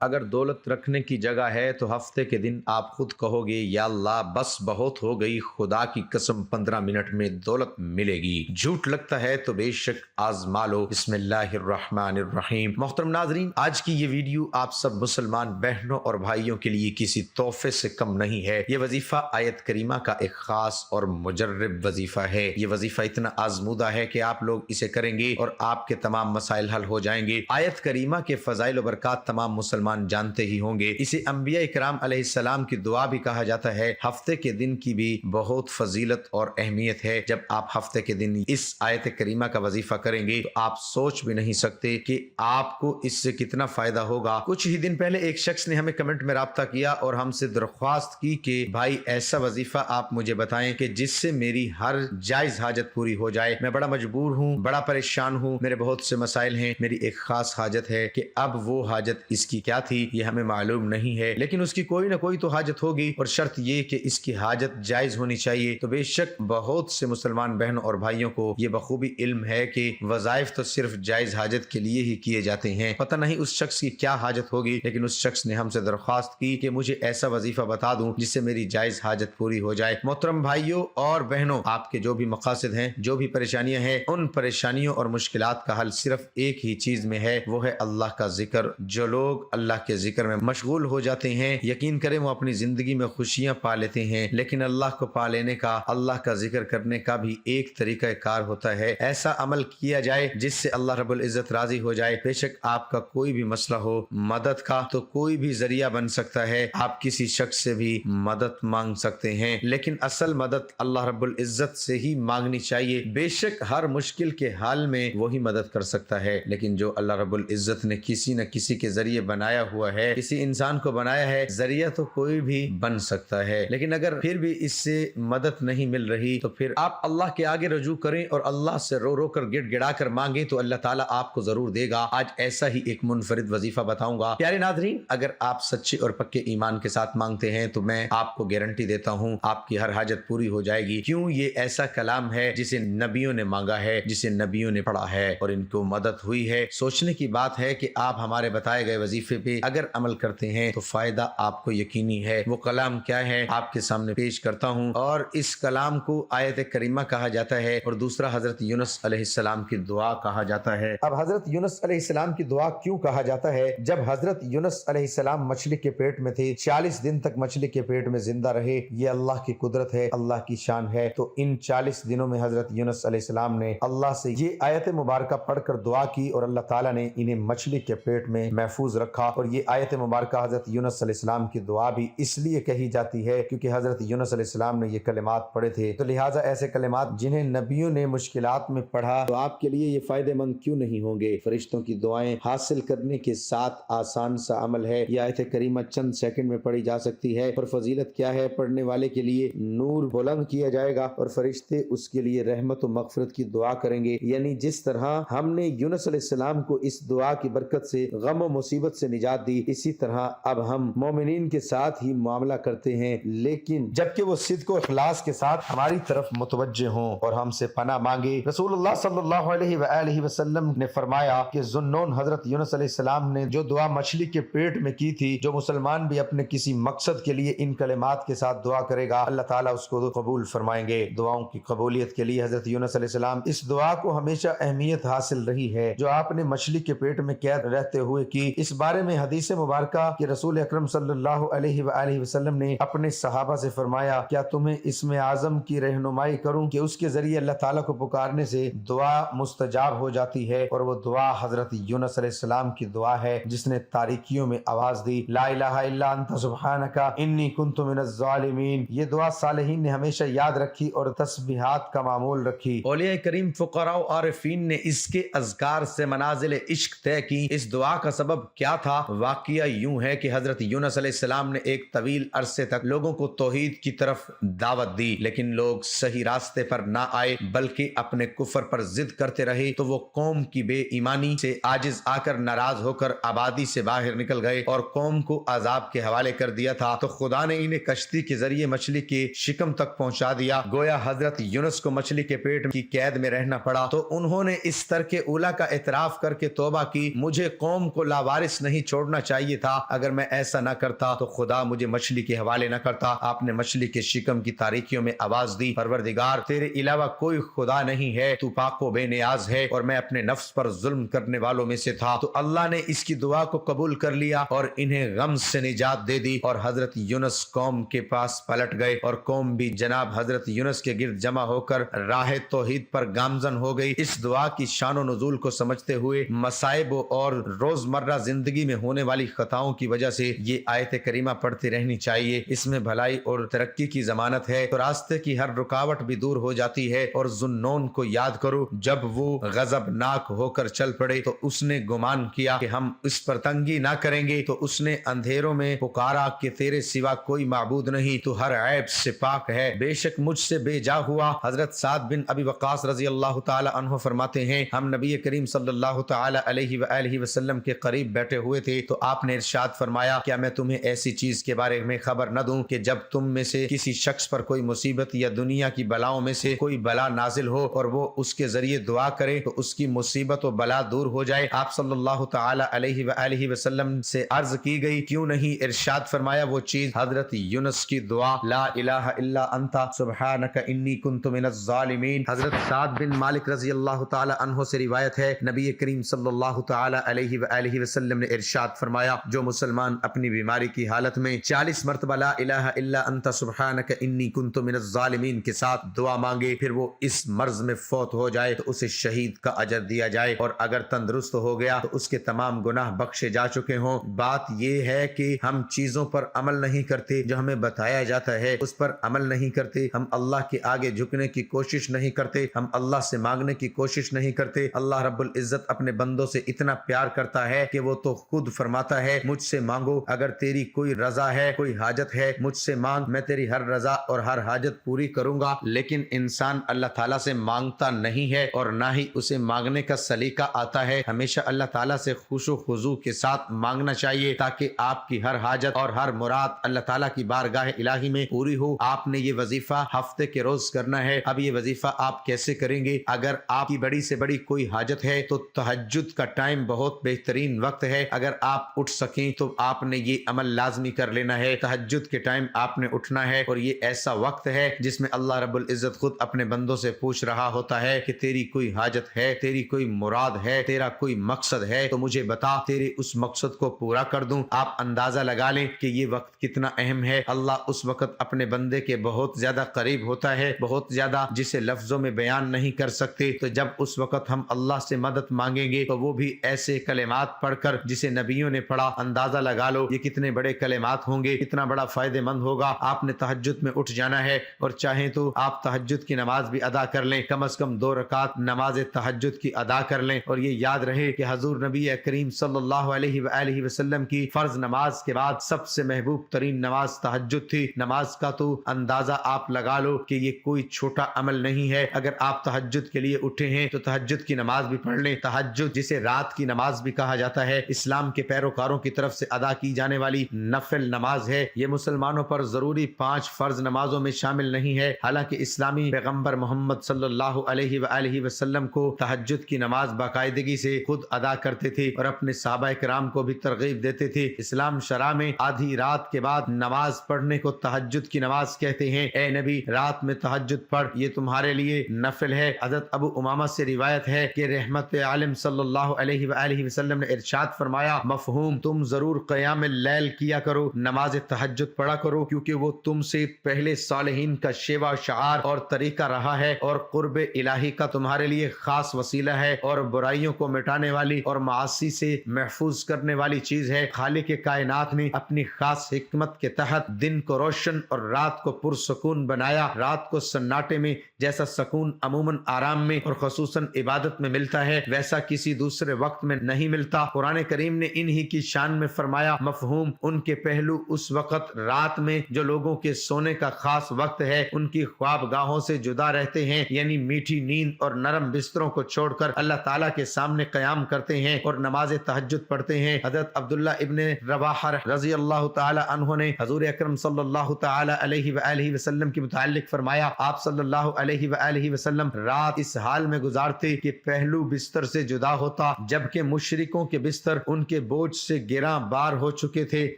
اگر دولت رکھنے کی جگہ ہے تو ہفتے کے دن آپ خود کہو گے یا اللہ بس بہت ہو گئی، خدا کی قسم 15 منٹ میں دولت ملے گی۔ جھوٹ لگتا ہے تو بے شک آزما لو۔ بسم اللہ الرحمن الرحیم۔ محترم ناظرین، آج کی یہ ویڈیو آپ سب مسلمان بہنوں اور بھائیوں کے لیے کسی تحفے سے کم نہیں ہے۔ یہ وظیفہ آیت کریمہ کا ایک خاص اور مجرب وظیفہ ہے۔ یہ وظیفہ اتنا آزمودہ ہے کہ آپ لوگ اسے کریں گے اور آپ کے تمام مسائل حل ہو جائیں گے۔ آیت کریمہ کے فضائل و برکات تمام مسلمان جانتے ہی ہوں گے۔ اسے انبیاء کرام علیہ السلام کی دعا بھی کہا جاتا ہے۔ ہفتے کے دن کی بھی بہت فضیلت اور اہمیت ہے۔ جب آپ ہفتے کے دن اس آیت کریمہ کا وظیفہ کریں گے تو آپ سوچ بھی نہیں سکتے کہ آپ کو اس سے کتنا فائدہ ہوگا۔ کچھ ہی دن پہلے ایک شخص نے ہمیں کمنٹ میں رابطہ کیا اور ہم سے درخواست کی کہ بھائی ایسا وظیفہ آپ مجھے بتائیں کہ جس سے میری ہر جائز حاجت پوری ہو جائے۔ میں بڑا مجبور ہوں، بڑا پریشان ہوں، میرے بہت سے مسائل ہیں، میری ایک خاص حاجت ہے کہ اب وہ حاجت اس کی کیا تھی یہ ہمیں معلوم نہیں ہے، لیکن اس کی کوئی نہ کوئی تو حاجت ہوگی اور شرط یہ کہ اس کی حاجت جائز ہونی چاہیے۔ تو بے شک بہت سے مسلمان بہنوں اور بھائیوں کو یہ بخوبی علم ہے کہ وظائف تو صرف جائز حاجت کے لیے ہی کیے جاتے ہیں۔ پتہ نہیں اس شخص کی کیا حاجت ہوگی، لیکن اس شخص نے ہم سے درخواست کی کہ مجھے ایسا وظیفہ بتا دوں جس سے میری جائز حاجت پوری ہو جائے۔ محترم بھائیوں اور بہنوں، آپ کے جو بھی مقاصد ہیں، جو بھی پریشانیاں ہیں، ان پریشانیوں اور مشکلات کا حل صرف ایک ہی چیز میں ہے، وہ ہے اللہ کا ذکر۔ جو لوگ اللہ کے ذکر میں مشغول ہو جاتے ہیں، یقین کریں وہ اپنی زندگی میں خوشیاں پا لیتے ہیں، لیکن اللہ کو پا لینے کا، اللہ کا ذکر کرنے کا بھی ایک طریقہ کار ہوتا ہے۔ ایسا عمل کیا جائے جس سے اللہ رب العزت راضی ہو جائے۔ بے شک آپ کا کوئی بھی مسئلہ ہو مدد کا تو کوئی بھی ذریعہ بن سکتا ہے، آپ کسی شخص سے بھی مدد مانگ سکتے ہیں، لیکن اصل مدد اللہ رب العزت سے ہی مانگنی چاہیے۔ بے شک ہر مشکل کے حال میں وہی مدد کر سکتا ہے، لیکن جو اللہ رب العزت نے کسی نہ کسی کے ذریعے بنایا ہوا ہے، کسی انسان کو بنایا ہے، ذریعہ تو کوئی بھی بن سکتا ہے، لیکن اگر پھر بھی اس سے مدد نہیں مل رہی تو پھر آپ اللہ کے آگے رجوع کریں اور اللہ سے رو رو کر گڑ گڑا کر مانگیں تو اللہ تعالیٰ آپ کو ضرور دے گا۔ آج ایسا ہی ایک منفرد وظیفہ بتاؤں گا۔ پیارے ناظرین، اگر آپ سچے اور پکے ایمان کے ساتھ مانگتے ہیں تو میں آپ کو گارنٹی دیتا ہوں آپ کی ہر حاجت پوری ہو جائے گی۔ کیوں؟ یہ ایسا کلام ہے جسے نبیوں نے مانگا ہے، جسے نبیوں نے پڑھا ہے اور ان کو مدد ہوئی ہے۔ سوچنے کی بات ہے کہ آپ ہمارے بتائے گئے وظیفے پہ اگر عمل کرتے ہیں تو فائدہ آپ کو یقینی ہے۔ وہ کلام کیا ہے آپ کے سامنے پیش کرتا ہوں، اور اس کلام کو آیت کریمہ کہا جاتا ہے اور دوسرا حضرت یونس علیہ السلام کی دعا کہا جاتا ہے۔ اب حضرت یونس علیہ السلام کی دعا کیوں کہا جاتا ہے؟ جب حضرت یونس علیہ السلام مچھلی کے پیٹ میں تھے، 40 دن تک مچھلی کے پیٹ میں زندہ رہے، یہ اللہ کی قدرت ہے، اللہ کی شان ہے۔ تو ان 40 دنوں میں حضرت یونس علیہ السلام نے اللہ سے یہ آیت مبارکہ پڑھ کر دعا کی اور اللہ تعالیٰ نے انہیں مچھلی کے پیٹ میں محفوظ رکھا۔ اور یہ آیت مبارکہ حضرت یونس علیہ السلام کی دعا بھی اس لیے کہی جاتی ہے کیونکہ حضرت یونس علیہ السلام نے یہ کلمات پڑھے تھے، تو لہٰذا ایسے کلمات جنہیں نبیوں نے مشکلات میں پڑھا تو آپ کے لیے یہ فائدہ مند کیوں نہیں ہوں گے؟ فرشتوں کی دعائیں حاصل کرنے کے ساتھ آسان سا عمل ہے۔ یہ آیت کریمہ چند سیکنڈ میں پڑھی جا سکتی ہے، اور فضیلت کیا ہے؟ پڑھنے والے کے لیے نور بلند کیا جائے گا اور فرشتے اس کے لیے رحمت و مغفرت کی دعا کریں گے۔ یعنی جس طرح ہم نے یونس علیہ السلام کو اس دعا کی برکت سے غم و مصیبت سے نجات دی، اسی طرح اب ہم مومنین کے ساتھ ہی معاملہ کرتے ہیں، لیکن جبکہ وہ صدق و اخلاص کے ساتھ ہماری طرف متوجہ ہوں اور ہم سے پناہ مانگے۔ رسول اللہ صلی اللہ علیہ وآلہ وسلم نے فرمایا کہ ذوالنون حضرت یونس علیہ السلام نے جو دعا مچھلی کے پیٹ میں کی تھی، جو مسلمان بھی اپنے کسی مقصد کے لیے ان کلمات کے ساتھ دعا کرے گا اللہ تعالیٰ اس کو قبول فرمائیں گے۔ دعاؤں کی قبولیت کے لیے حضرت یونس علیہ السلام اس دعا کو ہمیشہ اہمیت حاصل رہی ہے جو آپ نے مچھلی کے پیٹ میں قید رہتے ہوئے کی۔ اس بارے میں حدیث مبارکہ کہ رسول اکرم صلی اللہ علیہ وآلہ وسلم نے اپنے صحابہ سے فرمایا، کیا تمہیں اسم اعظم کی رہنمائی کروں کہ اس کے ذریعے اللہ تعالیٰ کو پکارنے سے دعا مستجاب ہو جاتی ہے؟ اور وہ دعا حضرت یونس علیہ السلام کی دعا ہے جس نے تاریکیوں میں آواز دی، لا الہ الا انت سبحانک انی کنت من الظالمین۔ یہ دعا صالحین نے ہمیشہ یاد رکھی اور تسبیحات کا معمول رکھی۔ اولیاء کریم، فقراء و عارفین نے اس کے اذکار سے منازل عشق طے کی۔ اس دعا کا سبب کیا تھا؟ واقعہ یوں ہے کہ حضرت یونس علیہ السلام نے ایک طویل عرصے تک لوگوں کو توحید کی طرف دعوت دی، لیکن لوگ صحیح راستے پر نہ آئے بلکہ اپنے کفر پر ضد کرتے رہے، تو وہ قوم کی بے ایمانی سے عاجز آ کر ناراض ہو کر آبادی سے باہر نکل گئے اور قوم کو عذاب کے حوالے کر دیا تھا۔ تو خدا نے انہیں کشتی کے ذریعے مچھلی کے شکم تک پہنچا دیا۔ گویا حضرت یونس کو مچھلی کے پیٹ کی قید میں رہنا پڑا، تو انہوں نے اس ترک اولا کا اعتراف کر کے توبہ کی، مجھے قوم کو لاوارث نہیں چھوڑنا چاہیے تھا، اگر میں ایسا نہ کرتا تو خدا مجھے مچھلی کے حوالے نہ کرتا۔ آپ نے مچھلی کے شکم کی تاریکیوں میں آواز دی، پروردگار تیرے علاوہ کوئی خدا نہیں ہے، تو پاک و بے نیاز ہے، اور میں اپنے نفس پر ظلم کرنے والوں میں سے تھا۔ تو اللہ نے اس کی دعا کو قبول کر لیا اور انہیں غم سے نجات دے دی، اور حضرت یونس قوم کے پاس پلٹ گئے، اور قوم بھی جناب حضرت یونس کے گرد جمع ہو کر راہ توحید پر گامزن ہو گئی۔ اس دعا کی شان و نزول کو سمجھتے ہوئے مصائب اور روزمرہ زندگی میں ہونے والی خطاؤں کی وجہ سے یہ آیت کریمہ پڑھتی رہنی چاہیے۔ اس میں بھلائی اور ترقی کی ضمانت ہے، تو راستے کی ہر رکاوٹ بھی دور ہو جاتی ہے۔ اور ذوالنون کو یاد کرو، جب وہ غضبناک ہو کر چل پڑے تو اس نے گمان کیا کہ ہم اس پر تنگی نہ کریں گے، تو اس نے اندھیروں میں پکارا کہ تیرے سوا کوئی معبود نہیں، تو ہر عیب سے پاک ہے، بے شک مجھ سے بے جا ہوا۔ حضرت سعد بن ابی وقاص رضی اللہ تعالی عنہ فرماتے ہیں، ہم نبی کریم صلی اللہ تعالی علیہ وآلہ وسلم کے قریب بیٹھے ہوئے تھے، تو آپ نے ارشاد فرمایا، کیا میں تمہیں ایسی چیز کے بارے میں خبر نہ دوں کہ جب تم میں سے کسی شخص پر کوئی مصیبت یا دنیا کی بلاؤں میں سے کوئی بلا نازل ہو اور وہ اس کے ذریعے دعا کرے تو اس کی مصیبت و بلا دور ہو جائے؟ آپ صلی اللہ تعالی علیہ وآلہ وسلم سے عرض کی گئی، کیوں نہیں؟ ارشاد فرمایا، وہ چیز حضرت یونس کی دعا، لا الہ الا انت سبحانک انی کنت من الظالمین۔ حضرت سعد بن مالک رضی اللہ تعالی عنہ سے روایت ہے، نبی کریم صلی اللہ تعالی علیہ وآلہ وسلم نے ارشاد فرمایا، جو مسلمان اپنی بیماری کی حالت میں 40 مرتبہ لا الہ الا انت سبحانک انی کنت من الظالمین کے ساتھ دعا مانگے، پھر وہ اس مرض میں فوت ہو جائے تو اسے شہید کا اجر دیا جائے، اور اگر تندرست ہو گیا تو اس کے تمام گناہ بخشے جا چکے ہوں۔ بات یہ ہے کہ ہم چیزوں پر عمل نہیں کرتے جو ہمیں بتایا جاتا ہے، اس پر عمل نہیں کرتے، ہم اللہ کے آگے جھکنے کی کوشش نہیں کرتے، ہم اللہ سے مانگنے کی کوشش نہیں کرتے۔ اللہ رب العزت اپنے بندوں سے اتنا پیار کرتا ہے کہ وہ تو خود فرماتا ہے، مجھ سے مانگو، اگر تیری کوئی رضا ہے، کوئی حاجت ہے، مجھ سے مانگ، میں تیری ہر رضا اور ہر حاجت پوری کروں گا۔ لیکن انسان اللہ تعالیٰ سے مانگتا نہیں ہے، اور نہ ہی اسے مانگنے کا سلیقہ آتا ہے۔ ہمیشہ اللہ تعالیٰ سے خوش و خضوع کے ساتھ مانگنا چاہیے تاکہ آپ کی ہر حاجت اور ہر مراد اللہ تعالیٰ کی بارگاہ الہی میں پوری ہو۔ آپ نے یہ وظیفہ ہفتے کے روز کرنا ہے۔ اب یہ وظیفہ آپ کیسے کریں گے؟ اگر آپ کی بڑی سے بڑی کوئی حاجت ہے تو تہجد کا ٹائم بہت بہترین وقت ہے، اگر آپ اٹھ سکیں تو آپ نے یہ عمل لازمی کر لینا ہے۔ تہجد کے ٹائم آپ نے اٹھنا ہے، اور یہ ایسا وقت ہے جس میں اللہ رب العزت خود اپنے بندوں سے پوچھ رہا ہوتا ہے کہ تیری کوئی حاجت ہے، تیری کوئی مراد ہے، تیرا کوئی مقصد ہے تو مجھے بتا، تیرے اس مقصد کو پورا کر دوں۔ آپ اندازہ لگا لیں کہ یہ وقت کتنا اہم ہے۔ اللہ اس وقت اپنے بندے کے بہت زیادہ قریب ہوتا ہے، بہت زیادہ، جسے لفظوں میں بیان نہیں کر سکتے۔ تو جب اس وقت ہم اللہ سے مدد مانگیں گے تو وہ بھی ایسے کلمات پڑھ کر جسے نبیوں نے پڑھا، اندازہ لگا لو یہ کتنے بڑے کلمات ہوں گے، کتنا بڑا فائدہ مند ہوگا۔ آپ نے تہجد میں اٹھ جانا ہے، اور چاہیں تو آپ تہجد کی نماز بھی ادا کر لیں، کم از کم 2 رکعت نماز تہجد کی ادا کر لیں، اور یہ یاد رہے کہ حضور نبی کریم صلی اللہ علیہ وآلہ وسلم کی فرض نماز کے بعد سب سے محبوب ترین نماز تہجد تھی۔ نماز کا تو اندازہ آپ لگا لو کہ یہ کوئی چھوٹا عمل نہیں ہے۔ اگر آپ تہجد کے لیے اٹھے ہیں تو تہجد کی نماز بھی پڑھ لیں۔ تہجد جسے رات کی نماز بھی کہا جاتا ہے، اسلام کے پیروکاروں کی طرف سے ادا کی جانے والی نفل نماز ہے۔ یہ مسلمانوں پر ضروری 5 فرض نمازوں میں شامل نہیں ہے، حالانکہ اسلامی پیغمبر محمد صلی اللہ علیہ وآلہ وسلم کو تہجد کی نماز باقاعدگی سے خود ادا کرتے تھے، اور اپنے صحابہ کرام کو بھی ترغیب دیتے تھے۔ اسلام شرع میں آدھی رات کے بعد نماز پڑھنے کو تہجد کی نماز کہتے ہیں۔ اے نبی، رات میں تہجد پڑھ، یہ تمہارے لیے نفل ہے۔ حضرت ابو امامہ سے روایت ہے کہ رحمت عالم صلی اللہ علیہ وآلہ وسلم نے ارشاد فرمایا، مفہوم، تم ضرور قیام اللیل کیا کرو، نماز تہجد پڑھا کرو، کیونکہ وہ تم سے پہلے صالحین کا شیوا شعار اور طریقہ رہا ہے، اور قرب الہی کا تمہارے لیے خاص وسیلہ ہے، اور برائیوں کو مٹانے والی اور معاصی سے محفوظ کرنے والی چیز ہے۔ خالق کائنات نے اپنی خاص حکمت کے تحت دن کو روشن اور رات کو پرسکون بنایا۔ رات کو سناٹے میں جیسا سکون عموماً آرام میں اور خصوصاً عبادت میں ملتا ہے، ویسا کسی دوسرے وقت میں نہیں ملتا۔ قرآن کریم نے انہی کی شان میں فرمایا، مفہوم، ان کے پہلو اس وقت رات میں جو لوگوں کے سونے کا خاص وقت ہے، ان کی خواب گاہوں سے جدا رہتے ہیں، یعنی میٹھی نیند اور نرم بستروں کو چھوڑ کر اللہ تعالیٰ کے سامنے قیام کرتے ہیں اور نماز تہجد پڑھتے ہیں۔ حضرت عبداللہ ابن رواحہ رضی اللہ تعالی عنہ نے حضور اکرم صلی اللہ تعالی علیہ وآلہ وسلم کے متعلق فرمایا، آپ صلی اللہ علیہ وآلہ وسلم رات اس حال میں گزارتے کہ پہلو بستر سے جدا ہوتا، جبکہ مشرکوں کے بستر ان کے کے بوجھ سے گراں بار ہو چکے تھے۔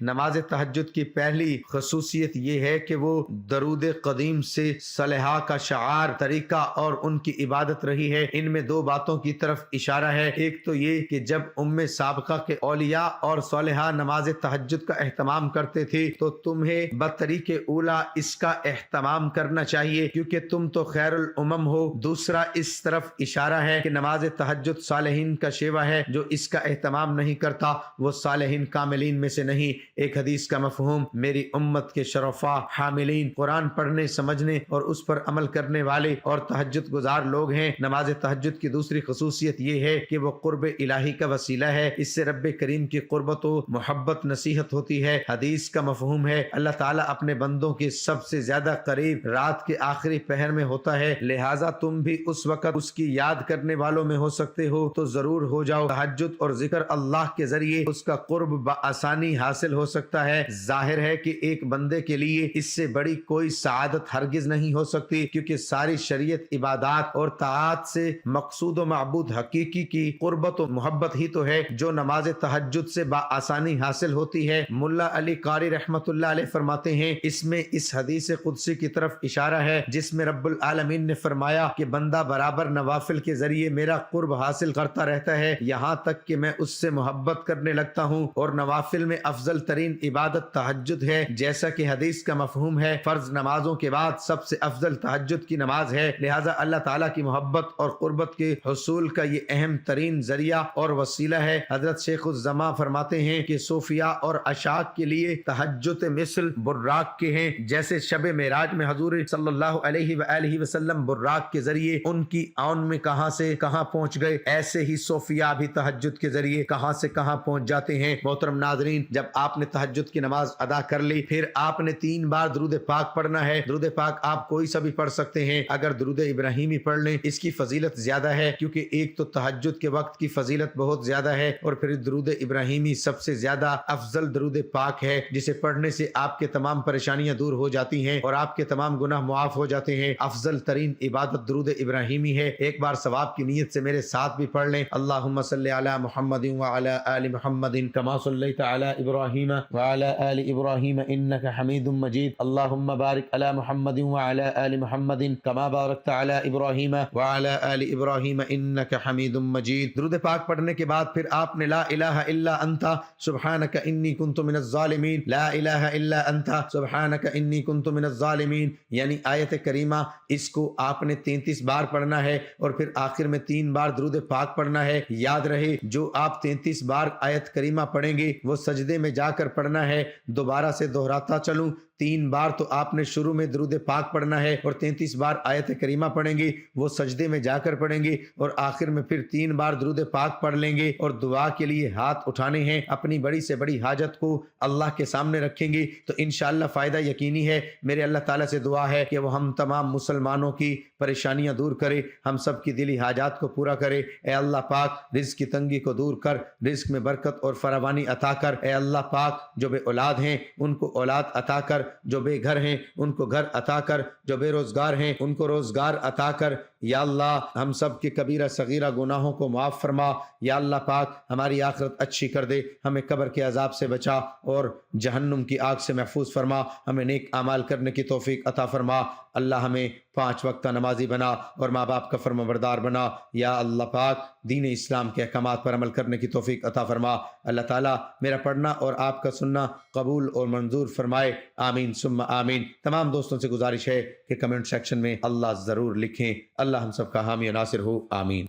نماز تہجد کی پہلی خصوصیت یہ ہے کہ وہ درود قدیم سے صالحہ کا شعار، طریقہ اور ان کی عبادت رہی ہے۔ ان میں دو باتوں کی طرف اشارہ ہے۔ ایک تو یہ کہ جب سابقہ کے اولیاء اور صالحہ نماز تہجد کا اہتمام کرتے تھے تو تمہیں بطریق اولا اس کا اہتمام کرنا چاہیے، کیونکہ تم تو خیر الامم ہو۔ دوسرا اس طرف اشارہ ہے کہ نماز تہجد صالحین کا شیوہ ہے، جو اس کا اہتمام نہیں کرتا وہ صالحین کاملین میں سے نہیں۔ ایک حدیث کا مفہوم، میری امت کے شرفاء حاملین، قرآن پڑھنے، سمجھنے اور اس پر عمل کرنے والے اور تہجد گزار لوگ ہیں۔ نماز تہجد کی دوسری خصوصیت یہ ہے کہ وہ قرب الہی کا وسیلہ ہے، اس سے رب کریم کی قربت و محبت نصیحت ہوتی ہے۔ حدیث کا مفہوم ہے اللہ تعالیٰ اپنے بندوں کے سب سے زیادہ قریب رات کے آخری پہر میں ہوتا ہے، لہٰذا تم بھی اس وقت اس کی یاد کرنے والوں میں ہو سکتے ہو تو ضرور ہو جاؤ۔ تہجد اور ذکر اللہ کے ذریعے اس کا قرب بآسانی حاصل ہو سکتا ہے۔ ظاہر ہے کہ ایک بندے کے لیے اس سے بڑی کوئی سعادت ہرگز نہیں ہو سکتی، کیونکہ ساری شریعت عبادات اور طاعات سے مقصود و معبود حقیقی کی قربت و محبت ہی تو ہے، جو نماز تہجد سے بآسانی حاصل ہوتی ہے۔ ملا علی قاری رحمت اللہ علیہ فرماتے ہیں، اس میں اس حدیث قدسی کی طرف اشارہ ہے جس میں رب العالمین نے فرمایا کہ بندہ برابر نوافل کے ذریعے میرا قرب حاصل کرتا رہتا ہے، یہاں تک کہ میں اس سے محبت کرنے لگتا ہوں، اور نوافل میں افضل ترین عبادت تہجد ہے، جیسا کہ حدیث کا مفہوم ہے فرض نمازوں کے بعد سب سے افضل تہجد کی نماز ہے۔ لہٰذا اللہ تعالیٰ کی محبت اور قربت کے حصول کا یہ اہم ترین ذریعہ اور وسیلہ ہے۔ حضرت شیخ الزمان فرماتے ہیں کہ صوفیاء اور عشاق کے لیے تہجد مثل براق کے ہیں، جیسے شب معراج میں حضور صلی اللہ علیہ وآلہ وسلم براق کے ذریعے ان کی آن میں کہاں سے کہاں پہنچ گئے، ایسے ہی صوفیاء بھی تہجد کے ذریعے کہاں سے کہاں پہنچ جاتے ہیں۔ محترم ناظرین، جب آپ نے تہجد کی نماز ادا کر لی، پھر آپ نے 3 بار درود پاک پڑھنا ہے۔ درود پاک آپ کوئی سا بھی پڑھ سکتے ہیں، اگر درود ابراہیمی پڑھ لیں اس کی فضیلت زیادہ ہے، کیونکہ ایک تو تہجد کے وقت کی فضیلت بہت زیادہ ہے، اور پھر درود ابراہیمی سب سے زیادہ افضل درود پاک ہے، جسے پڑھنے سے آپ کے تمام پریشانیاں دور ہو جاتی ہیں اور آپ کے تمام گناہ معاف ہو جاتے ہیں۔ افضل ترین عبادت درود ابراہیمی ہے۔ ایک بار ثواب کی نیت سے میرے ساتھ بھی پڑھ لیں، اللہم صلی علی محمد وعلی آل محمد کما صلیت علی ابراہیم وعلی آل ابراہیم انک حمید مجید، اللہم بارک علی محمد وعلی آل محمد کما بارکت علی ابراہیم وعلی آل ابراہیم انک حمید مجید۔ درود پاک پڑھنے کے بعد پھر آپ نے لا الہ الا انت سبحانک انی کنت من الظالمین، لا الہ الا انت سبحانک انی کنت من الظالمین، یعنی آیت کریمہ، اس کو آپ نے 33 بار پڑھنا ہے، اور پھر آخر میں 3 بار درود پاک پڑھنا ہے۔ یاد رہے، جو آپ 33 بار آیت کریمہ پڑھیں گے وہ سجدے میں جا کر پڑھنا ہے۔ دوبارہ سے دہراتا چلوں، 3 بار تو آپ نے شروع میں درود پاک پڑھنا ہے، اور 33 بار آیت کریمہ پڑھیں گے، وہ سجدے میں جا کر پڑھیں گے، اور آخر میں پھر 3 بار درود پاک پڑھ لیں گے، اور دعا کے لیے ہاتھ اٹھانے ہیں، اپنی بڑی سے بڑی حاجت کو اللہ کے سامنے رکھیں گے تو انشاءاللہ فائدہ یقینی ہے۔ میرے اللہ تعالیٰ سے دعا ہے کہ وہ ہم تمام مسلمانوں کی پریشانیاں دور کرے، ہم سب کی دلی حاجات کو پورا کرے۔ اے اللہ پاک، رزق کی تنگی کو دور کر، رزق میں برکت اور فراوانی عطا کر۔ اے اللہ پاک، جو بے اولاد ہیں ان کو اولاد عطا کر، جو بے گھر ہیں ان کو گھر عطا کر، جو بے روزگار ہیں ان کو روزگار عطا کر۔ یا اللہ، ہم سب کے کبیرہ صغیرہ گناہوں کو معاف فرما۔ یا اللہ پاک، ہماری آخرت اچھی کر دے، ہمیں قبر کے عذاب سے بچا اور جہنم کی آگ سے محفوظ فرما، ہمیں نیک اعمال کرنے کی توفیق عطا فرما۔ اللہ ہمیں 5 وقت نمازی بنا اور ماں باپ کا فرمانبردار بنا۔ یا اللہ پاک، دین اسلام کے احکامات پر عمل کرنے کی توفیق عطا فرما۔ اللہ تعالیٰ میرا پڑھنا اور آپ کا سننا قبول اور منظور فرمائے، آمین ثم آمین۔ تمام دوستوں سے گزارش ہے کہ کمنٹ سیکشن میں اللہ ضرور لکھیں۔ اللہ ہم سب کا حامی و ناصر ہو، آمین۔